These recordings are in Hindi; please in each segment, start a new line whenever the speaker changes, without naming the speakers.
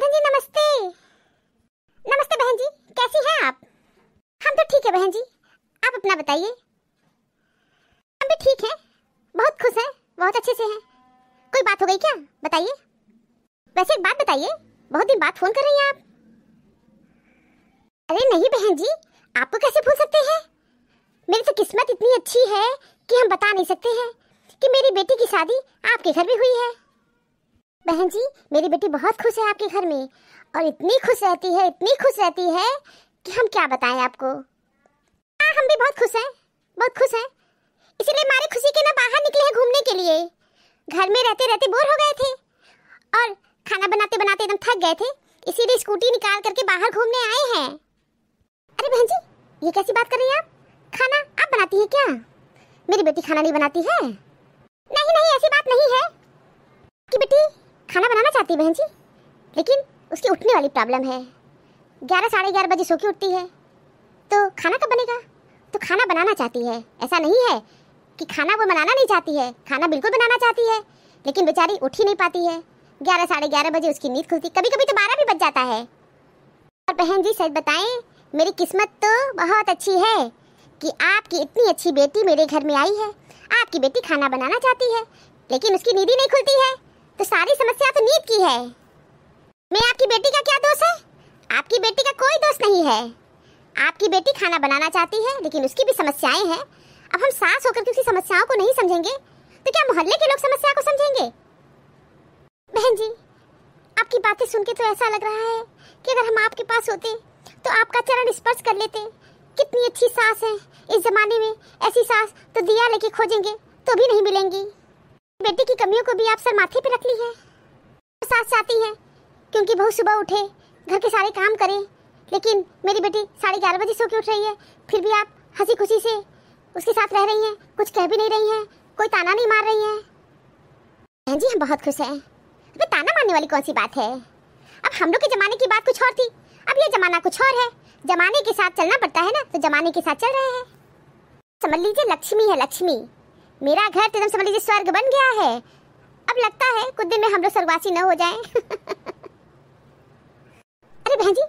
बहन जी नमस्ते। नमस्ते बहन जी, कैसी हैं आप? हम तो ठीक है बहन जी, आप अपना बताइए। हम भी ठीक हैं, बहुत खुश हैं, बहुत अच्छे से हैं। कोई बात हो गई क्या? बताइए। वैसे एक बात बताइए, बहुत दिन बाद फोन कर रही हैं आप। अरे नहीं बहन जी, आपको कैसे भूल सकते हैं? मेरी तो किस्मत इतनी अच्छी है कि हम बता नहीं सकते हैं कि मेरी बेटी की शादी आपके घर में हुई है। बहन जी मेरी बेटी बहुत खुश है आपके घर में, और इतनी खुश रहती है, इतनी खुश रहती है कि हम क्या बताएं आपको। हाँ हम भी बहुत खुश हैं, बहुत खुश हैं। इसीलिए हमारी खुशी के ना बाहर निकले हैं घूमने के लिए। घर में रहते रहते बोर हो गए थे और खाना बनाते बनाते एकदम थक गए थे, इसीलिए स्कूटी निकाल करके बाहर घूमने आए हैं। अरे बहन जी ये कैसी बात कर रही हैं आप? खाना आप बनाती है क्या? मेरी बेटी खाना नहीं बनाती है। नहीं नहीं ऐसी बात नहीं है कि बेटी खाना बनाना चाहती है बहन जी, लेकिन उसकी उठने वाली प्रॉब्लम है। 11 साढ़े 11 बजे सो के उठती है, तो खाना कब बनेगा? तो खाना बनाना चाहती है, ऐसा नहीं है कि खाना वो बनाना नहीं चाहती है, खाना बिल्कुल बनाना चाहती है, लेकिन बेचारी उठ ही नहीं पाती है। 11 साढ़े 11 बजे उसकी नींद खुलती, कभी कभी तो 12 भी बज जाता है। और बहन जी सच बताएं, मेरी किस्मत तो बहुत अच्छी है कि आपकी इतनी अच्छी बेटी मेरे घर में आई है। आपकी बेटी खाना बनाना चाहती है, लेकिन उसकी नींद ही नहीं खुलती है, तो सारी समस्या तो नींद की है। मैं आपकी बेटी का क्या दोष है? आपकी बेटी का कोई दोष नहीं है। आपकी बेटी खाना बनाना चाहती है, लेकिन उसकी भी समस्याएं हैं। अब हम सास होकर के उसकी समस्याओं को नहीं समझेंगे तो क्या मोहल्ले के लोग समस्या को समझेंगे? बहन जी आपकी बातें सुन के तो ऐसा लग रहा है कि अगर हम आपके पास होते तो आपका चरण स्पर्श कर लेते। कितनी अच्छी सास है इस जमाने में, ऐसी सास तो दिया लेके खोजेंगे तो भी नहीं मिलेंगी। बेटी की कमियों को भी आप सर माथे पे रख ली है। सास चाहती है क्योंकि बहू सुबह उठे, घर के सारे काम करे, लेकिन मेरी बेटी 11:30 बजे सो के उठ रही है, फिर भी आप हंसी खुशी से उसके साथ रह रही हैं, कुछ कह भी नहीं रही हैं, कोई ताना नहीं मार रही हैं। बहन जी हम बहुत खुश हैं। अबे ताना मारने वाली कौन सी बात है? अब हम लोग के जमाने की बात कुछ और थी, अब ये जमाना कुछ और है। जमाने के साथ चलना पड़ता है ना, तो जमाने के साथ चल रहे हैं। समझ लीजिए लक्ष्मी है लक्ष्मी, मेरा घर तो एकदम समझ लीजिए स्वर्ग बन गया है। अब लगता है कुछ दिन में हम लोग स्वर्गवासी न हो जाएं। अरे बहन जी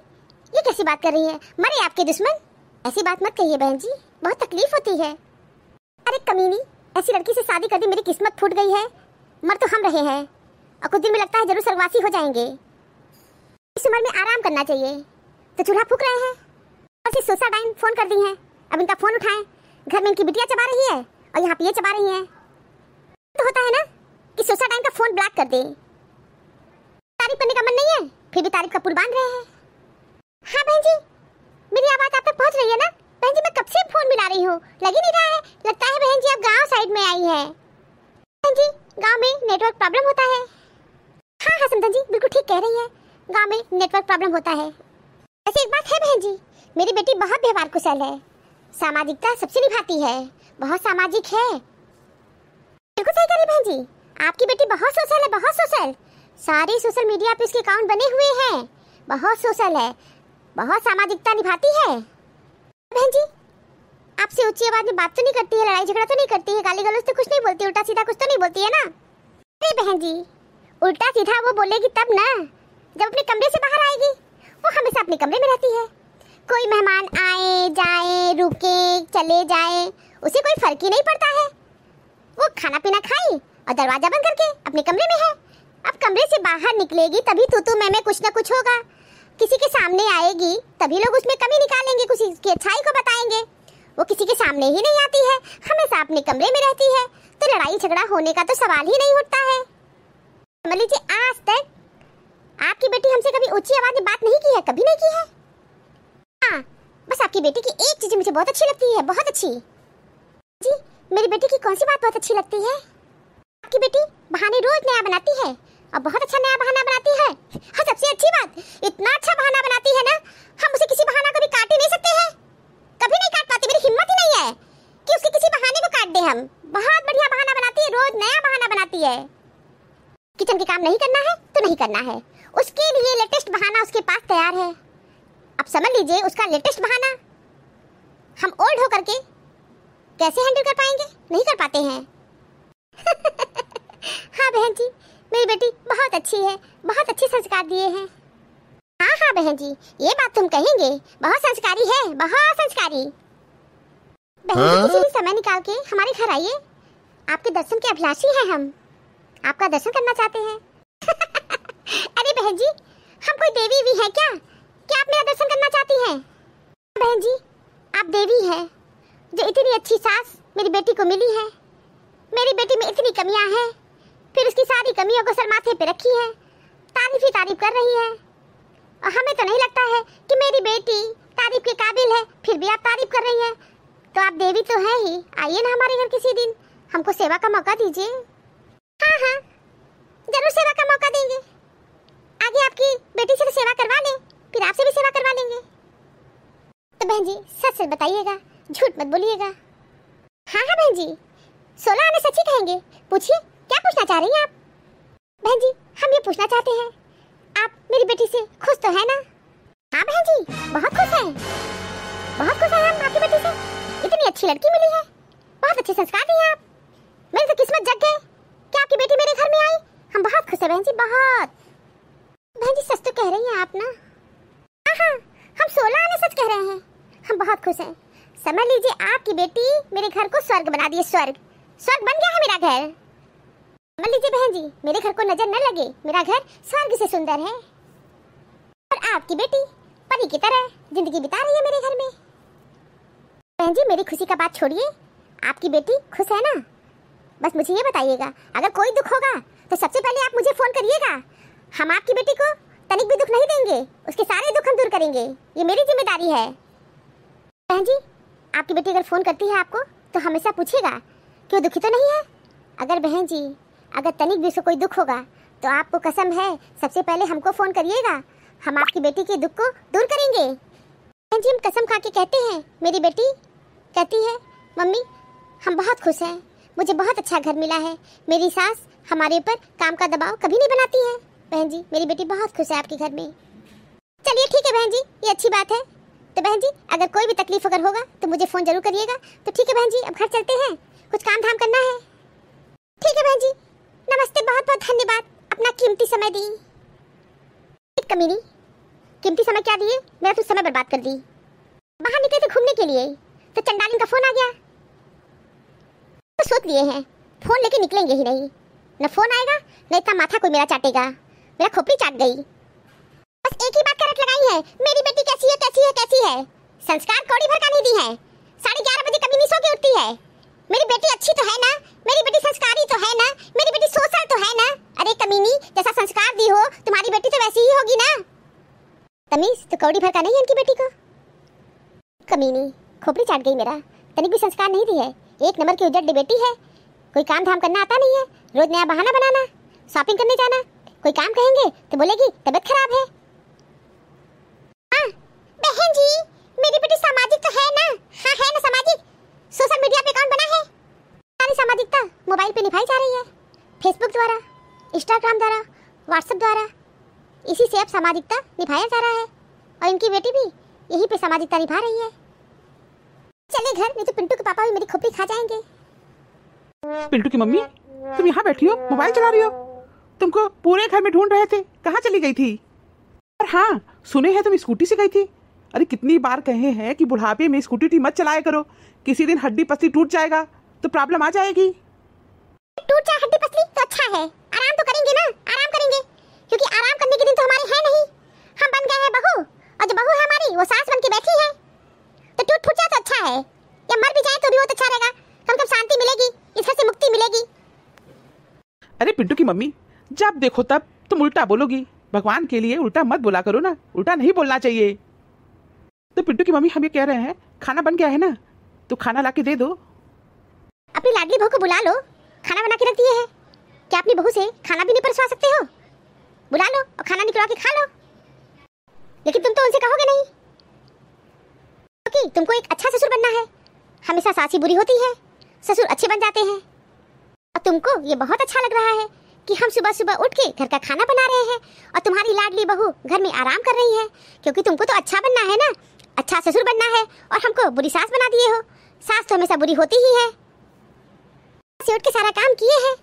ये कैसी बात कर रही है? मरे आपके दुश्मन? ऐसी बात मत कहिए बहन जी, बहुत तकलीफ होती है। अरे कमीनी, ऐसी लड़की से शादी कर दी, मेरी किस्मत फूट गई है। मर तो हम रहे हैं और कुछ दिन में लगता है जरूर स्वर्गवासी हो जाएंगे। इस उम्र में आराम करना चाहिए, तो चूल्हा फूक रहे हैं और फिर सोसा टाइम फोन कर दी है। अब इनका फोन उठाएं, घर में इनकी बिटिया चबा रही है और यहाँ पे ये चबा रही है। तो होता है ना कि सोसा टाइम का फोन ब्लॉक कर दे। तारीफ करने का मन नहीं है, फिर भी तारीफ का पुल बांध रहे हैं। हाँ बहन जी मेरी आवाज आप तक पहुंच रही है ना? बहन जी मैं कब से फोन मिला रही हूँ, लग ही नहीं रहा है। लगता है बहन जी आप गांव साइड में आई है। बहन जी गांव में नेटवर्क प्रॉब्लम होता है। हाँ हाँ समझन जी बिल्कुल ठीक कह रही है, गांव में नेटवर्क प्रॉब्लम होता है। ऐसी एक बात है बहन जी, मेरी बेटी बहुत व्यवहार कुशल है, सामाजिकता सबसे निभाती है, बहुत सामाजिक है। बिल्कुल सही कह रही बहन जी, आपकी बेटी बहुत सोशल है, बहुत सोशल। सारे सोशल मीडिया पे उसके अकाउंट बने हुए हैं, बहुत सोशल है, बहुत सामाजिकता निभाती है। बहन जी आपसे ऊंची आवाज में बात तो नहीं करती है, लड़ाई झगड़ा तो नहीं करती है, गाली गलौज तो कुछ नहीं बोलती, उल्टा सीधा कुछ तो नहीं बोलती है ना? अरे बहन जी उल्टा सीधा वो बोलेगी तब ना जब अपने कमरे से बाहर आएगी। वो हमेशा अपने कमरे में रहती है, कोई मेहमान आए जाए, रुके चले जाए, उसे कोई फर्क ही नहीं पड़ता है। वो खाना पीना खाई और दरवाजा बंद करके अपने कमरे में है। अब कमरे से बाहर निकलेगी तभी तू मैं कुछ ना कुछ होगा, किसी के सामने आएगी तभी लोग उसमें कमी निकालेंगे, किसी की अच्छाई को बताएंगे। वो किसी के सामने ही नहीं आती है, हमेशा अपने कमरे में रहती है, तो लड़ाई झगड़ा होने का तो सवाल ही नहीं उठता है। समझ लीजिए आज तक आपकी बेटी हमसे कभी ऊंची आवाज में बात नहीं की है, कभी नहीं की है। हाँ बस आपकी बेटी की एक चीज मुझे बहुत अच्छी लगती है, बहुत अच्छी। जी मेरी बेटी की कौन सी बात बहुत अच्छी लगती है? आपकी बेटी बहाने रोज नया बनाती है और बहुत अच्छा नया बहाना बनाती है। हाँ सबसे अच्छी बात, इतना अच्छा बहाना बनाती है ना, हम उसे किसी बहाना को भी काट ही नहीं सकते हैं, कभी नहीं काट पाती। मेरी हिम्मत ही नहीं है कि उसके किसी बहाने को काट दे हम। बहुत बढ़िया बहाना बनाती है, रोज नया बहाना बनाती है। किचन के काम नहीं करना है तो नहीं करना है, उसके लिए लेटेस्ट बहाना उसके पास तैयार है। अब समझ लीजिए उसका लेटेस्ट बहाना हम ओल्ड होकर के कैसे हैंडल कर पाएंगे? नहीं कर पाते हैं। हाँ बहन जी मेरी बेटी बहुत अच्छी है, बहुत अच्छे संस्कार दिए हैं। बहन जी, ये बात तुम कहेंगे, बहुत संस्कारी है, बहुत संस्कारी। बहन जी, किसी भी समय निकाल के हमारे घर आइए, आपके दर्शन के अभिलाषी हैं हम, आपका दर्शन करना चाहते हैं। अरे बहन जी, हम कोई देवी भी हैं क्या आप मेरा दर्शन करना चाहती हैं? बहन जी, आप देवी हैं जो इतनी अच्छी सास मेरी बेटी को मिली है। मेरी बेटी में इतनी कमियां हैं, फिर उसकी सारी कमियों को सर माथे पे रखी है, तारीफ ही तारीफ कर रही है। और हमें तो नहीं लगता है कि मेरी बेटी तारीफ के काबिल है, फिर भी आप तारीफ कर रही हैं। तो आप देवी तो है ही, आइए ना हमारे घर किसी दिन, हमको सेवा का मौका दीजिए। हाँ हाँ, जरूर सेवा का मौका देंगे। आगे आपकी बेटी से सेवा करवा लें, फिर आपसे भी सेवा करवा लेंगे। तो बहन जी, सच सच बताइएगा, झूठ मत बोलिएगा। हाँ हाँ बहन जी, 16 आने सच ही कहेंगे। पूछिए, क्या पूछना चाह रही हैं आप? बहन जी, हम ये पूछना चाहते हैं, आप मेरी बेटी से खुश तो है ना? हाँ बहन जी, बहुत खुश हैं, बहुत खुश हैं हम आपकी बेटी से। इतनी अच्छी लड़की मिली है, बहुत अच्छे संस्कार दिए आप। मेरी तो किस्मत जग गई कि आपकी बेटी मेरे घर में आई। हम बहुत खुश हैं बहन जी, बहुत। बहन जी, सच तो कह रही हैं आप ना? हाँ हाँ, हम 16 आने सच कह रहे हैं, हम बहुत खुश हैं। समझ लीजिए, आपकी बेटी मेरे घर को स्वर्ग बना दिए, स्वर्ग बन गया है मेरा घर। समझ लीजिए बहन जी, मेरे घर को नजर न लगे, मेरा घर स्वर्ग से सुंदर है। और आपकी बेटी परी की तरह जिंदगी बिता रही है मेरे घर में। बहन जी, मेरी खुशी का बात छोड़िए, आपकी बेटी खुश है ना? बस मुझे ये बताइएगा, अगर कोई दुख होगा तो सबसे पहले आप मुझे फोन करिएगा। हम आपकी बेटी को तनिक भी दुख नहीं देंगे, उसके सारे दुख हम दूर करेंगे, ये मेरी जिम्मेदारी है। बहन जी, आपकी बेटी अगर फोन करती है आपको तो हमेशा पूछिएगा कि वो दुखी तो नहीं है। अगर बहन जी, अगर तनिक भी उसको कोई दुख होगा तो आपको कसम है, सबसे पहले हमको फोन करिएगा, हम आपकी बेटी के दुख को दूर करेंगे। बहन जी, हम कसम खा के कहते हैं, मेरी बेटी कहती है, मम्मी हम बहुत खुश हैं, मुझे बहुत अच्छा घर मिला है, मेरी सास हमारे ऊपर काम का दबाव कभी नहीं बनाती है। बहन जी, मेरी बेटी बहुत खुश है आपके घर में। चलिए ठीक है बहन जी, ये अच्छी बात है। तो बहन जी, अगर कोई भी तकलीफ अगर होगा तो मुझे फोन जरूर करिएगा। तो ठीक है बहन जी, अब घर चलते हैं, कुछ काम धाम करना है। ठीक है बहन जी, नमस्ते, बहुत बहुत धन्यवाद, अपना कीमती समय दी। कमीनी, कीमती समय क्या दिए, मेरा तो समय बर्बाद कर दी। बाहर निकले थे घूमने के लिए, तो चंडालिन का फोन आ गया, तो सोच लिए हैं फोन लेके निकलेंगे ही नहीं, न फोन आएगा न इतना माथा कोई मेरा चाटेगा, मेरा खोपड़ी चाट गई। बस एक ही बात करत लगाई है, मेरी बेटी कैसी है, कैसी है, कैसी है। संस्कार कौड़ी भर का नहीं दी है, 11:30 बजे कभी नहीं सो के उठती है। मेरी बेटी अच्छी तो है ना, मेरी बेटी संस्कारी तो है ना, मेरी बेटी सोशल तो है ना। अरे कमीनी, जैसा संस्कार दी हो तुम्हारी बेटी तो वैसी ही होगी ना। तमीज तो कौड़ी भर का नहीं है इनकी बेटी को। कमीनी, खोपड़ी चाट गई मेरा, तनिक भी संस्कार नहीं दी है, एक नंबर की उजड़ बेटी है। कोई काम धाम करना आता नहीं है, रोज नया बहाना बनाना, शॉपिंग करने जाना, कोई काम कहेंगे तो बोलेगी तबीयत खराब है। हाँ बहन जी, मेरी बेटी सामाजिक तो है ना? हाँ है ना सामाजिक, सोशल मीडिया पे अकाउंट बना है, सारी सामाजिकता मोबाइल पे निभाई जा रही है, फेसबुक द्वारा, इंस्टाग्राम द्वारा, व्हाट्सएप द्वारा, इसी से अब सामाजिकता निभाया जा रहा है। और इनकी बेटी भी यही पे सामाजिकता निभा रही है। चले घर, नहीं तो पिंटू के पापा भी मेरी खोपड़ी खा जाएंगे।
पिंटू की मम्मी, तुम यहाँ बैठी हो, मोबाइल चला रही हो? तुमको पूरे घर में ढूंढ रहे थे, कहाँ चली गई थी? और हाँ, सुने हैं तुम स्कूटी से गई थी। अरे कितनी बार कहे हैं कि बुढ़ापे में स्कूटी मत चलाया करो, किसी दिन हड्डी पसली टूट जाएगा तो प्रॉब्लम आ जाएगी।
टूट जाए हड्डी पसली तो अच्छा है, आराम तो करेंगे ना, आराम करेंगे, क्योंकि आराम करने के दिन तो हमारे हैं नहीं। हम बन गए हैं बहू, और जो बहू है हमारी वो सास बन के बैठी है। तो टूट फूट जाए तो अच्छा है, या मर भी जाए तो भी बहुत अच्छा रहेगा, कम कम शांति मिलेगी, इस घर से मुक्ति मिलेगी।
अरे पिंटू की मम्मी, जब देखो तब तुम उल्टा बोलोगी, भगवान के लिए उल्टा मत बोला करो ना, उल्टा नहीं बोलना चाहिए। तो पिंटू की मम्मी, हम ये कह रहे हैं खाना बन गया है ना, तो खाना ला के दे दो।
अपनी लाडली बहू को बुला लो, खाना बना के रख दिए है, क्या अपनी बहू से खाना भी नहीं परसवा सकते हो? बुला लो और खाना निकलवा के खा लो। लेकिन तुम तो उनसे कहोगे नहीं, क्योंकि तुमको एक अच्छा ससुर बनना है। हमेशा सास ही बुरी होती है, ससुर अच्छे बन जाते हैं। और तुमको ये बहुत अच्छा लग रहा है कि हम सुबह सुबह उठ के घर का खाना बना रहे हैं और तुम्हारी लाडली बहू घर में आराम कर रही है, क्योंकि तुमको तो अच्छा बनना है ना, अच्छा ससुर बनना है, और हमको बुरी सास बना दिए हो। सास तो हमेशा बुरी होती ही है। उठ के सारा काम किए हैं,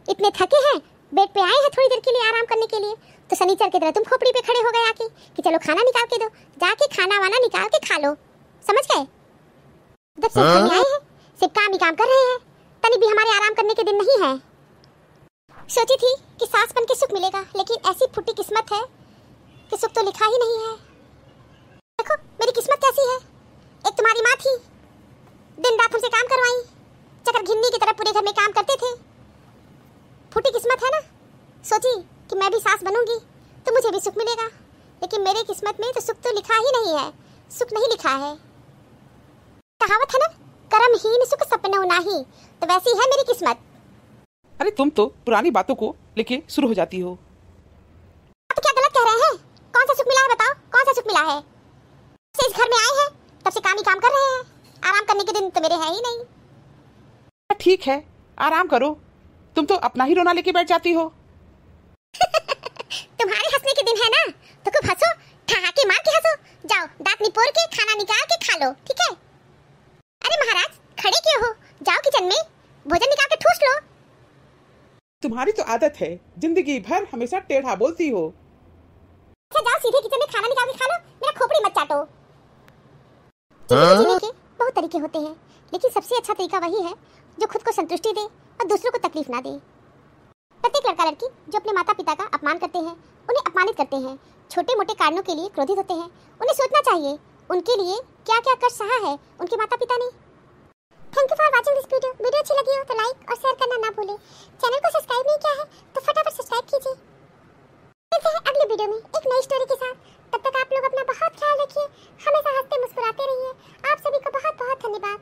इतने थके हैं, बेड पे आए हैं थोड़ी देर के लिए आराम करने के लिए, तो शनिचर की तरह तुम खोपड़ी पे खड़े हो गए आके कि चलो खाना निकाल के दो, जाके खाना वाना निकाल के खा लो, समझ गए? जब से घर में आए हैं सिर्फ काम ही काम कर रहे हैं, तनी भी हमारे आराम करने के दिन नहीं है। सोची थी कि सास बन के सुख मिलेगा, लेकिन ऐसी फुटी किस्मत है कि सुख तो लिखा ही नहीं है। देखो मेरी किस्मत कैसी है, एक तुम्हारी माँ थी, दिन रात हमसे काम करवाई, चक्कर घिन्नी की तरह पूरे घर में काम करते थे। फुटी किस्मत है ना। सोची कि मैं भी सास बनूंगी तो मुझे भी सुख मिलेगा, लेकिन मेरे किस्मत में तो सुख तो लिखा ही नहीं है, सुख नहीं लिखा है। कहावत है ना, कर्महीन सुख सपनों नाही, तो वैसी है मेरी किस्मत।
अरे तुम तो पुरानी बातों को लेके शुरू हो जाती हो।
आप तो क्या गलत कह रहे हैं? कौन सा सुख मिला है बताओ, कौन सा सुख मिला है? से इस घर में आए हैं तब से काम ही काम कर रहे हैं, आराम करने के दिन तो मेरे है ही नहीं।
ठीक है आराम करो, तुम तो अपना ही रोना लेके बैठ जाती हो।
तुम्हारे हंसने के दिन है ना, तो खूब हंसो, ठहाके मार के हंसो। जाओ दांत निपोर के खाना निकाल के खा लो, ठीक है? अरे महाराज खड़े क्यों हो, जाओ किचन में भोजन निकाल के ठूस लो।
तुम्हारी तो आदत है जिंदगी भर हमेशा टेढ़ा बोलती हो।
अच्छा जाओ सीधे किचन में खाना निकाल के खा लो, मेरा खोपड़ी मत चाटो। जीने के बहुत तरीके होते हैं, लेकिन सबसे अच्छा तरीका वही है जो खुद को संतुष्टि दे और दूसरों को तकलीफ ना दे। प्रत्येक लड़का लड़की जो अपने माता पिता का अपमान करते हैं, उन्हें अपमानित करते हैं, छोटे मोटे कारणों के लिए क्रोधित होते हैं, उन्हें सोचना चाहिए उनके लिए क्या क्या कर सहा है उनके माता पिता ने। Thank you for watching this video. Video अच्छी लगी हो तो लाइक और शेयर करना ना भूलें। चैनल को सब्सक्राइब नहीं किया है तो फटाफट सब्सक्राइब कीजिए। मिलते हैं अगले वीडियो में एक नई स्टोरी के साथ। तब तक आप लोग अपना बहुत ख्याल रखिए, हमेशा हंसते मुस्कुराते रहिए। आप सभी को बहुत बहुत धन्यवाद।